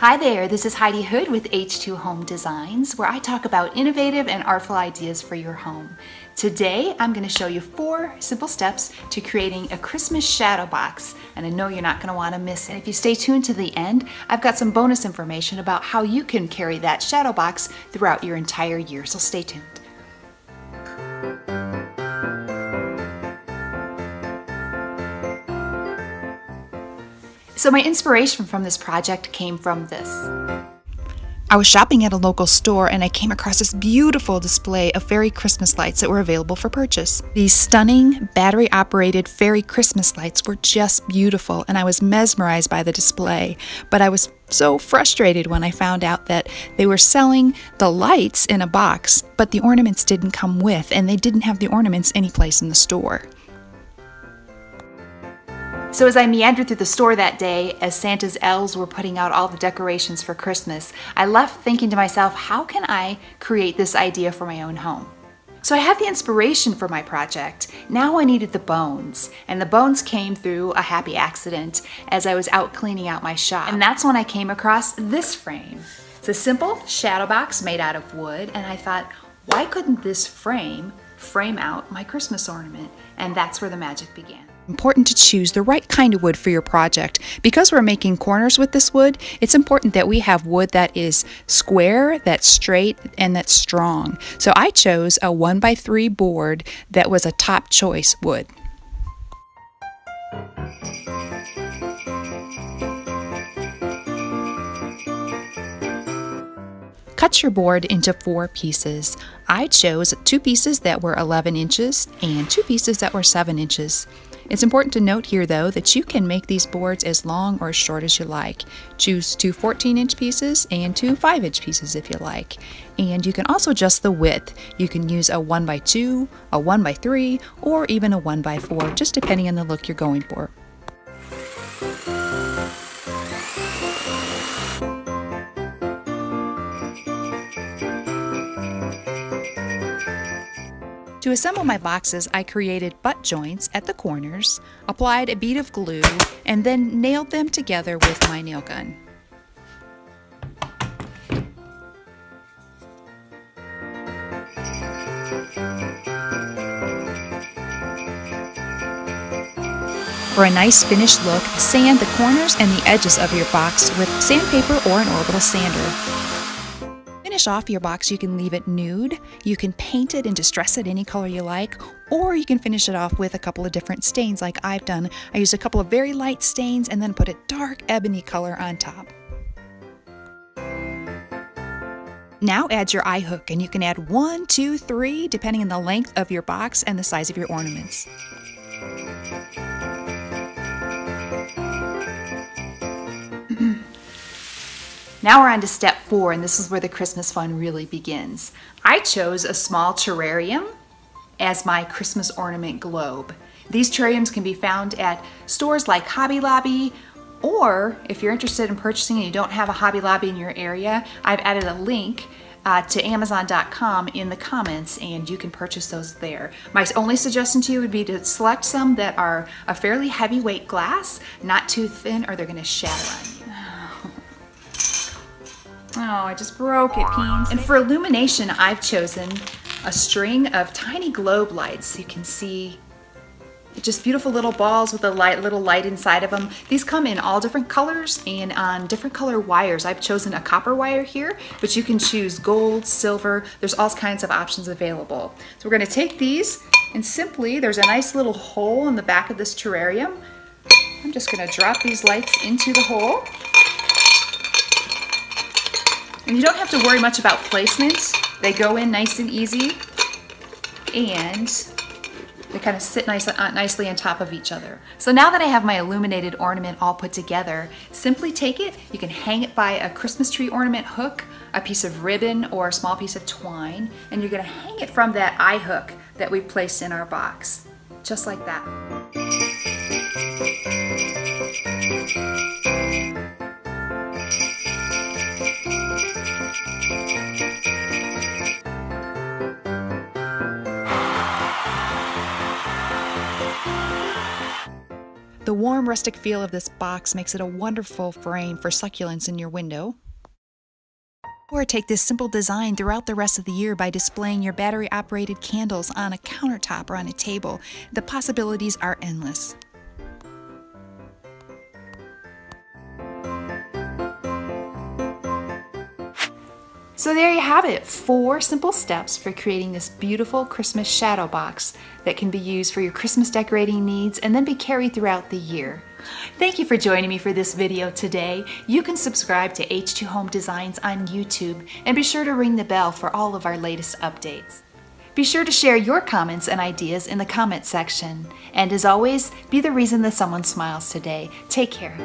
Hi there, this is Heidi Hood with H2 Home Designs, where I talk about innovative and artful ideas for your home. Today, I'm going to show you 4 simple steps to creating a Christmas shadow box, and I know you're not going to want to miss it. If you stay tuned to the end, I've got some bonus information about how you can carry that shadow box throughout your entire year, so stay tuned. So my inspiration from this project came from this. I was shopping at a local store and I came across this beautiful display of fairy Christmas lights that were available for purchase. These stunning battery-operated fairy Christmas lights were just beautiful, and I was mesmerized by the display. But I was so frustrated when I found out that they were selling the lights in a box, but the ornaments didn't come with, and they didn't have the ornaments anyplace in the store. So as I meandered through the store that day, as Santa's elves were putting out all the decorations for Christmas, I left thinking to myself, how can I create this idea for my own home? So I had the inspiration for my project. Now I needed the bones, and the bones came through a happy accident as I was out cleaning out my shop. And that's when I came across this frame. It's a simple shadow box made out of wood, and I thought, why couldn't this frame out my Christmas ornament? And that's where the magic began. Important to choose the right kind of wood for your project. Because we're making corners with this wood, it's important that we have wood that is square, that's straight, and that's strong. So I chose a 1x3 board that was a top choice wood. Cut your board into 4 pieces. I chose 2 pieces that were 11 inches and 2 pieces that were 7 inches. It's important to note here, though, that you can make these boards as long or as short as you like. Choose 2 14-inch pieces and 2 5-inch pieces if you like. And you can also adjust the width. You can use a 1x2, a 1x3, or even a 1x4, just depending on the look you're going for. To assemble my boxes, I created butt joints at the corners, applied a bead of glue, and then nailed them together with my nail gun. For a nice finished look, sand the corners and the edges of your box with sandpaper or an orbital sander. Finish off your box, you can leave it nude, you can paint it and distress it any color you like, or you can finish it off with a couple of different stains like I've done. I used a couple of very light stains and then put a dark ebony color on top. Now add your eye hook, and you can add 1, 2, 3 depending on the length of your box and the size of your ornaments. Now we're on to step 4, and this is where the Christmas fun really begins. I chose a small terrarium as my Christmas ornament globe. These terrariums can be found at stores like Hobby Lobby, or if you're interested in purchasing and you don't have a Hobby Lobby in your area, I've added a link to Amazon.com in the comments, and you can purchase those there. My only suggestion to you would be to select some that are a fairly heavyweight glass, not too thin, or they're going to shatter on you. Oh, I just broke it, Peens. And for illumination, I've chosen a string of tiny globe lights. You can see just beautiful little balls with a little light inside of them. These come in all different colors and on different color wires. I've chosen a copper wire here, but you can choose gold, silver. There's all kinds of options available. So we're going to take these, and simply, there's a nice little hole in the back of this terrarium. I'm just going to drop these lights into the hole. And you don't have to worry much about placement. They go in nice and easy, and they kind of sit nicely on top of each other. So now that I have my illuminated ornament all put together, simply take it, you can hang it by a Christmas tree ornament hook, a piece of ribbon, or a small piece of twine, and you're gonna hang it from that eye hook that we placed in our box, just like that. The warm rustic feel of this box makes it a wonderful frame for succulents in your window. Or take this simple design throughout the rest of the year by displaying your battery-operated candles on a countertop or on a table. The possibilities are endless. So there you have it, 4 simple steps for creating this beautiful Christmas shadow box that can be used for your Christmas decorating needs and then be carried throughout the year. Thank you for joining me for this video today. You can subscribe to H2 Home Designs on YouTube and be sure to ring the bell for all of our latest updates. Be sure to share your comments and ideas in the comment section. And as always, be the reason that someone smiles today. Take care.